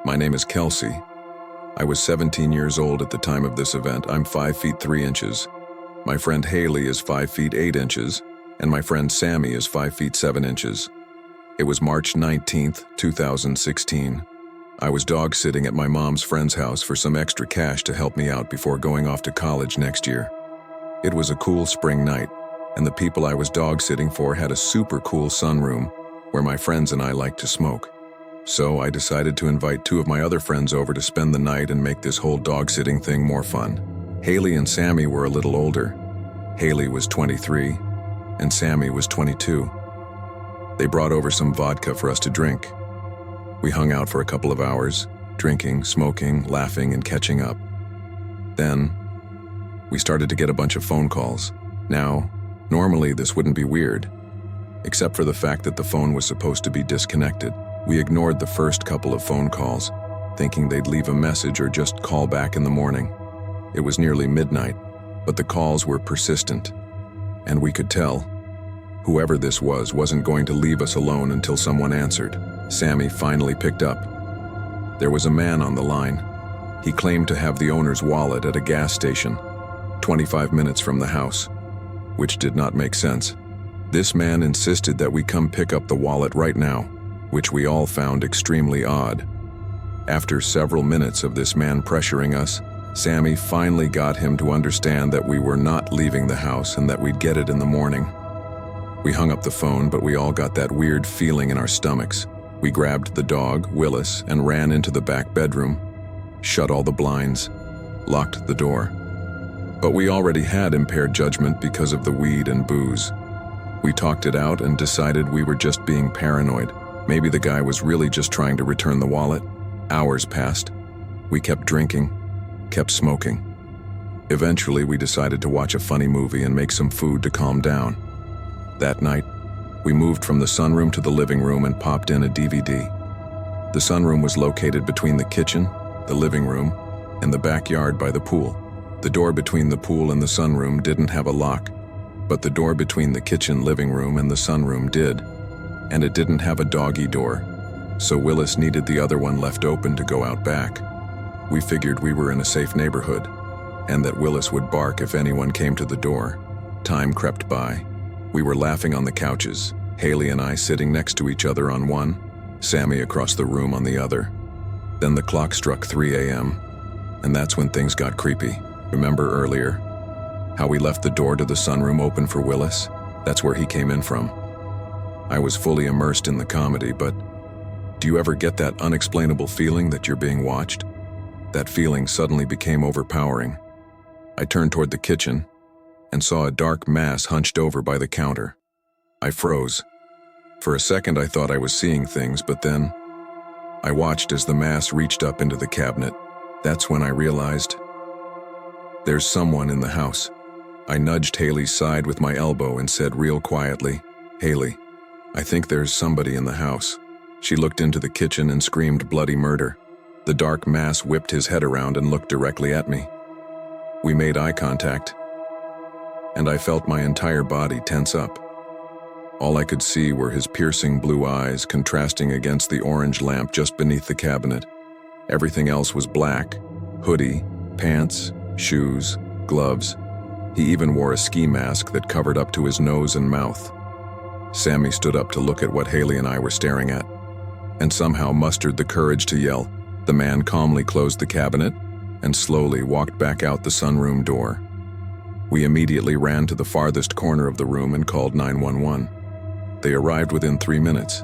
My name is Kelsey. I was 17 years old at the time of this event. I'm 5 feet 3 inches. My friend Haley is 5 feet 8 inches, and my friend Sammy is 5 feet 7 inches. It was March 19th, 2016. I was dog sitting at my mom's friend's house for some extra cash to help me out before going off to college next year. It was a cool spring night, and the people I was dog sitting for had a super cool sunroom where my friends and I liked to smoke. So I decided to invite 2 of my other friends over to spend the night and make this whole dog sitting thing more fun. Haley and Sammy were a little older. Haley was 23, and Sammy was 22. They brought over some vodka for us to drink. We hung out for a couple of hours, drinking, smoking, laughing, and catching up. Then, we started to get a bunch of phone calls. Now, normally this wouldn't be weird, except for the fact that the phone was supposed to be disconnected. We ignored the first couple of phone calls, thinking they'd leave a message or just call back in the morning. It was nearly midnight, but the calls were persistent, and we could tell whoever this was wasn't going to leave us alone until someone answered. Sammy finally picked up. There was a man on the line. He claimed to have the owner's wallet at a gas station, 25 minutes from the house, which did not make sense. This man insisted that we come pick up the wallet right now, which we all found extremely odd. After several minutes of this man pressuring us, Sammy finally got him to understand that we were not leaving the house and that we'd get it in the morning. We hung up the phone, but we all got that weird feeling in our stomachs. We grabbed the dog, Willis, and ran into the back bedroom, shut all the blinds, locked the door. But we already had impaired judgment because of the weed and booze. We talked it out and decided we were just being paranoid. Maybe the guy was really just trying to return the wallet. Hours passed. We kept drinking, kept smoking. Eventually, we decided to watch a funny movie and make some food to calm down. That night, we moved from the sunroom to the living room and popped in a DVD. The sunroom was located between the kitchen, the living room, and the backyard by the pool. The door between the pool and the sunroom didn't have a lock, but the door between the kitchen, living room, and the sunroom did. And it didn't have a doggy door, so Willis needed the other one left open to go out back. We figured we were in a safe neighborhood, and that Willis would bark if anyone came to the door. Time crept by. We were laughing on the couches, Haley and I sitting next to each other on one, Sammy across the room on the other. Then the clock struck 3 a.m., and that's when things got creepy. Remember earlier how we left the door to the sunroom open for Willis? That's where he came in from. I was fully immersed in the comedy, but do you ever get that unexplainable feeling that you're being watched? That feeling suddenly became overpowering. I turned toward the kitchen and saw a dark mass hunched over by the counter. I froze. For a second I thought I was seeing things, but then I watched as the mass reached up into the cabinet. That's when I realized there's someone in the house. I nudged Haley's side with my elbow and said real quietly, "Haley, I think there's somebody in the house." She looked into the kitchen and screamed bloody murder. The dark mass whipped his head around and looked directly at me. We made eye contact, and I felt my entire body tense up. All I could see were his piercing blue eyes contrasting against the orange lamp just beneath the cabinet. Everything else was black: hoodie, pants, shoes, gloves. He even wore a ski mask that covered up to his nose and mouth. Sammy stood up to look at what Haley and I were staring at, and somehow mustered the courage to yell. The man calmly closed the cabinet and slowly walked back out the sunroom door. We immediately ran to the farthest corner of the room and called 911. They arrived within 3 minutes.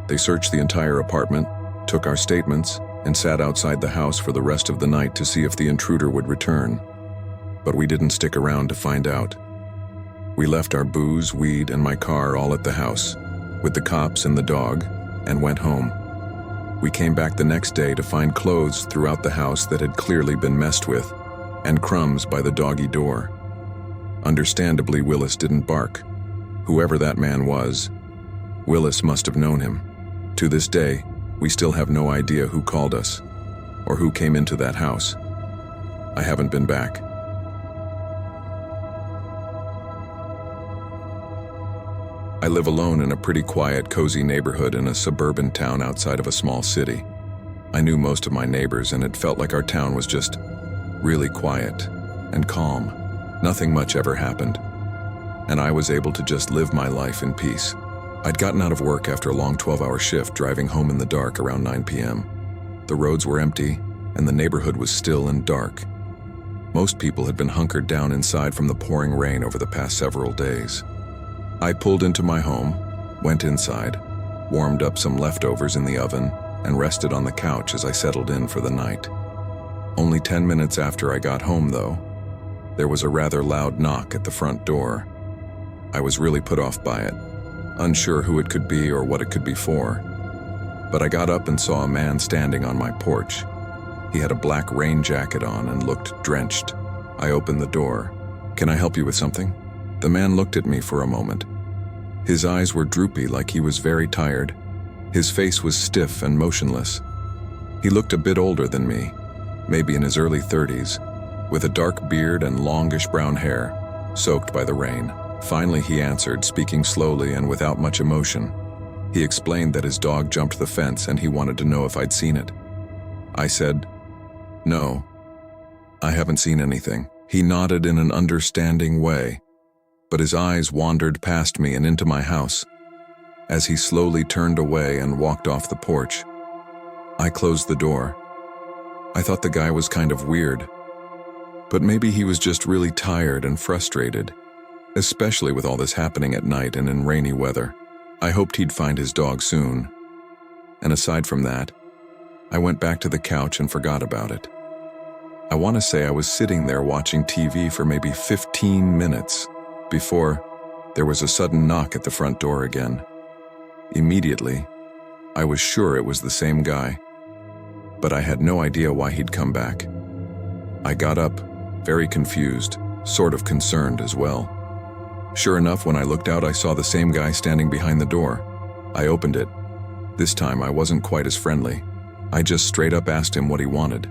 They searched the entire apartment, took our statements, and sat outside the house for the rest of the night to see if the intruder would return. But we didn't stick around to find out. We left our booze, weed, and my car all at the house, with the cops and the dog, and went home. We came back the next day to find clothes throughout the house that had clearly been messed with, and crumbs by the doggy door. Understandably, Willis didn't bark. Whoever that man was, Willis must have known him. To this day, we still have no idea who called us, or who came into that house. I haven't been back. I live alone in a pretty quiet, cozy neighborhood in a suburban town outside of a small city. I knew most of my neighbors, and it felt like our town was just really quiet and calm. Nothing much ever happened, and I was able to just live my life in peace. I'd gotten out of work after a long 12-hour shift, driving home in the dark around 9 p.m. The roads were empty, and the neighborhood was still and dark. Most people had been hunkered down inside from the pouring rain over the past several days. I pulled into my home, went inside, warmed up some leftovers in the oven, and rested on the couch as I settled in for the night. Only 10 minutes after I got home, though, there was a rather loud knock at the front door. I was really put off by it, unsure who it could be or what it could be for. But I got up and saw a man standing on my porch. He had a black rain jacket on and looked drenched. I opened the door. "Can I help you with something?" The man looked at me for a moment. His eyes were droopy, like he was very tired. His face was stiff and motionless. He looked a bit older than me, maybe in his early 30s, with a dark beard and longish brown hair, soaked by the rain. Finally, he answered, speaking slowly and without much emotion. He explained that his dog jumped the fence and he wanted to know if I'd seen it. I said, "No, I haven't seen anything." He nodded in an understanding way, but his eyes wandered past me and into my house. As he slowly turned away and walked off the porch, I closed the door. I thought the guy was kind of weird, but maybe he was just really tired and frustrated, especially with all this happening at night and in rainy weather. I hoped he'd find his dog soon, and aside from that, I went back to the couch and forgot about it. I want to say I was sitting there watching TV for maybe 15 minutes before there was a sudden knock at the front door again. Immediately, I was sure it was the same guy, but I had no idea why he'd come back. I got up, very confused, sort of concerned as well. Sure enough, when I looked out, I saw the same guy standing behind the door. I opened it. This time, I wasn't quite as friendly. I just straight up asked him what he wanted.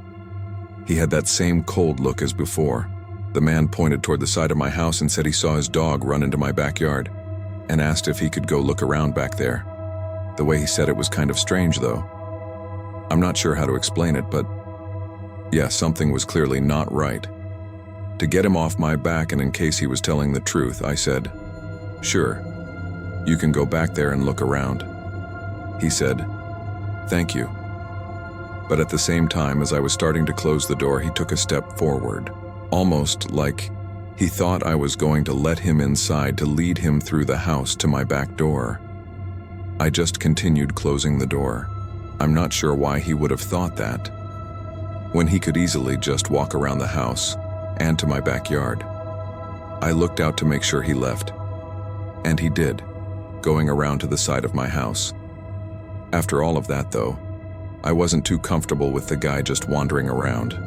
He had that same cold look as before. The man pointed toward the side of my house and said he saw his dog run into my backyard, and asked if he could go look around back there. The way he said it was kind of strange, though. I'm not sure how to explain it, but yeah, something was clearly not right. To get him off my back, and in case he was telling the truth, I said, "Sure, you can go back there and look around." He said, "Thank you." But at the same time, as I was starting to close the door, he took a step forward, almost like he thought I was going to let him inside to lead him through the house to my back door. I just continued closing the door. I'm not sure why he would have thought that, when he could easily just walk around the house and to my backyard. I looked out to make sure he left, and he did, going around to the side of my house. After all of that, though, I wasn't too comfortable with the guy just wandering around,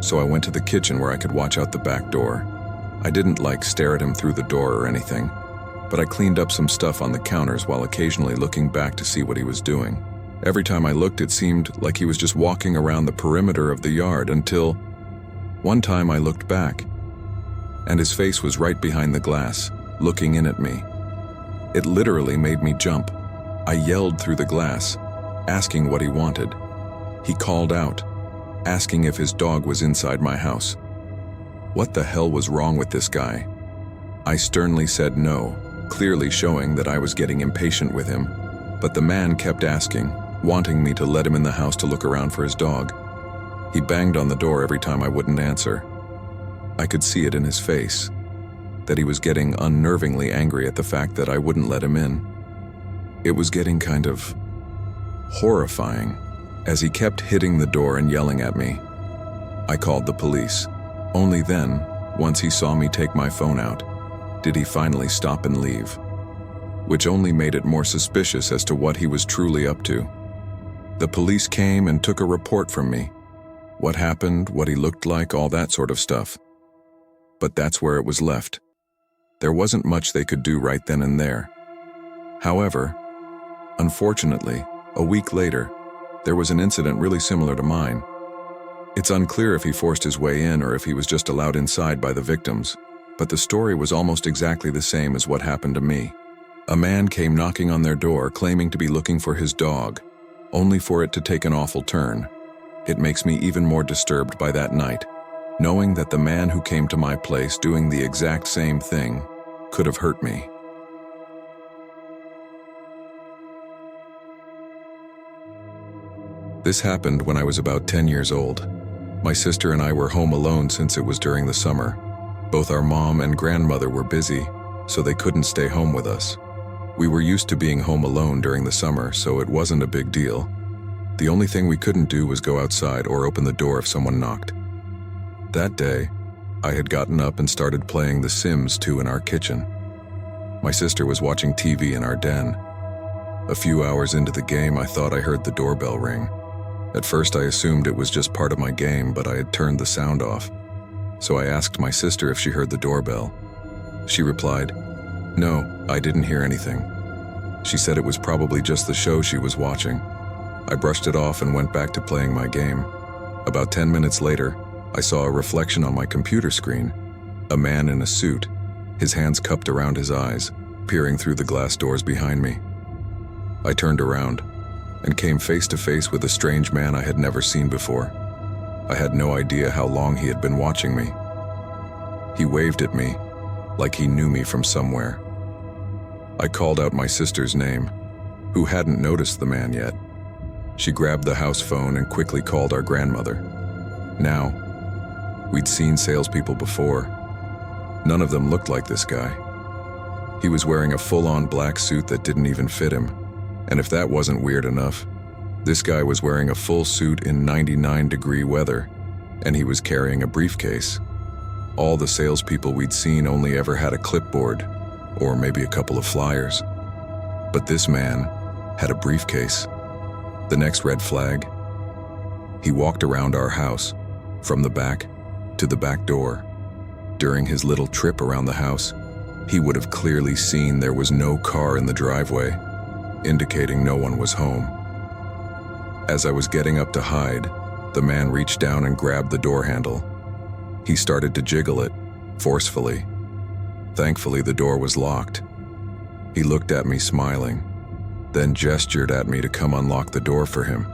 so I went to the kitchen where I could watch out the back door. I didn't stare at him through the door or anything, but I cleaned up some stuff on the counters while occasionally looking back to see what he was doing. Every time I looked, it seemed like he was just walking around the perimeter of the yard, until one time I looked back, and his face was right behind the glass, looking in at me. It literally made me jump. I yelled through the glass, asking what he wanted. He called out, asking if his dog was inside my house. What the hell was wrong with this guy? I sternly said no, clearly showing that I was getting impatient with him, but the man kept asking, wanting me to let him in the house to look around for his dog. He banged on the door every time I wouldn't answer. I could see it in his face, that he was getting unnervingly angry at the fact that I wouldn't let him in. It was getting kind of horrifying, as he kept hitting the door and yelling at me. I called the police. Only then, once he saw me take my phone out, did he finally stop and leave, which only made it more suspicious as to what he was truly up to. The police came and took a report from me. What happened, what he looked like, all that sort of stuff. But that's where it was left. There wasn't much they could do right then and there. However, unfortunately, a week later, there was an incident really similar to mine. It's unclear if he forced his way in or if he was just allowed inside by the victims, but the story was almost exactly the same as what happened to me. A man came knocking on their door claiming to be looking for his dog, only for it to take an awful turn. It makes me even more disturbed by that night, knowing that the man who came to my place doing the exact same thing could have hurt me. This happened when I was about 10 years old. My sister and I were home alone since it was during the summer. Both our mom and grandmother were busy, so they couldn't stay home with us. We were used to being home alone during the summer, so it wasn't a big deal. The only thing we couldn't do was go outside or open the door if someone knocked. That day, I had gotten up and started playing The Sims 2 in our kitchen. My sister was watching TV in our den. A few hours into the game, I thought I heard the doorbell ring. At first, I assumed it was just part of my game, but I had turned the sound off. So I asked my sister if she heard the doorbell. She replied, "No, I didn't hear anything." She said it was probably just the show she was watching. I brushed it off and went back to playing my game. About 10 minutes later, I saw a reflection on my computer screen. A man in a suit, his hands cupped around his eyes, peering through the glass doors behind me. I turned around and came face to face with a strange man I had never seen before. I had no idea how long he had been watching me. He waved at me, like he knew me from somewhere. I called out my sister's name, who hadn't noticed the man yet. She grabbed the house phone and quickly called our grandmother. Now, we'd seen salespeople before. None of them looked like this guy. He was wearing a full-on black suit that didn't even fit him. And if that wasn't weird enough, this guy was wearing a full suit in 99-degree weather, and he was carrying a briefcase. All the salespeople we'd seen only ever had a clipboard, or maybe a couple of flyers. But this man had a briefcase. The next red flag, he walked around our house, from the back to the back door. During his little trip around the house, he would have clearly seen there was no car in the driveway, indicating no one was home. As I was getting up to hide, the man reached down and grabbed the door handle. He started to jiggle it, forcefully. Thankfully, the door was locked. He looked at me smiling, then gestured at me to come unlock the door for him.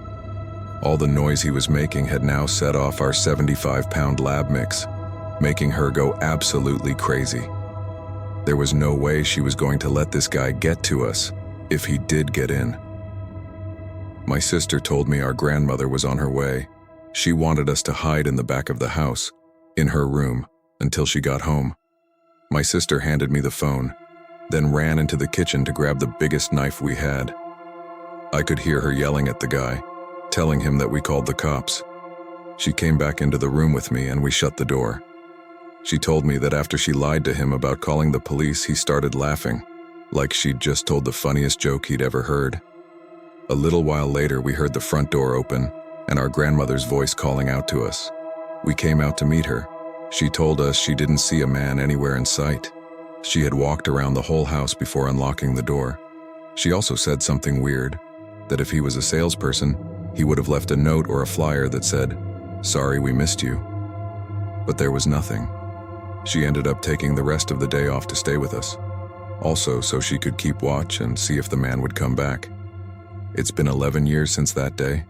All the noise he was making had now set off our 75-pound lab mix, making her go absolutely crazy. There was no way she was going to let this guy get to us, if he did get in. My sister told me our grandmother was on her way. She wanted us to hide in the back of the house, in her room, until she got home. My sister handed me the phone, then ran into the kitchen to grab the biggest knife we had. I could hear her yelling at the guy, telling him that we called the cops. She came back into the room with me and we shut the door. She told me that after she lied to him about calling the police, he started laughing, like she'd just told the funniest joke he'd ever heard. A little while later, we heard the front door open and our grandmother's voice calling out to us. We came out to meet her. She told us she didn't see a man anywhere in sight. She had walked around the whole house before unlocking the door. She also said something weird, that if he was a salesperson, he would have left a note or a flyer that said, "Sorry, we missed you." But there was nothing. She ended up taking the rest of the day off to stay with us, also so she could keep watch and see if the man would come back. It's been 11 years since that day,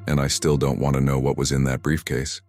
and I still don't want to know what was in that briefcase.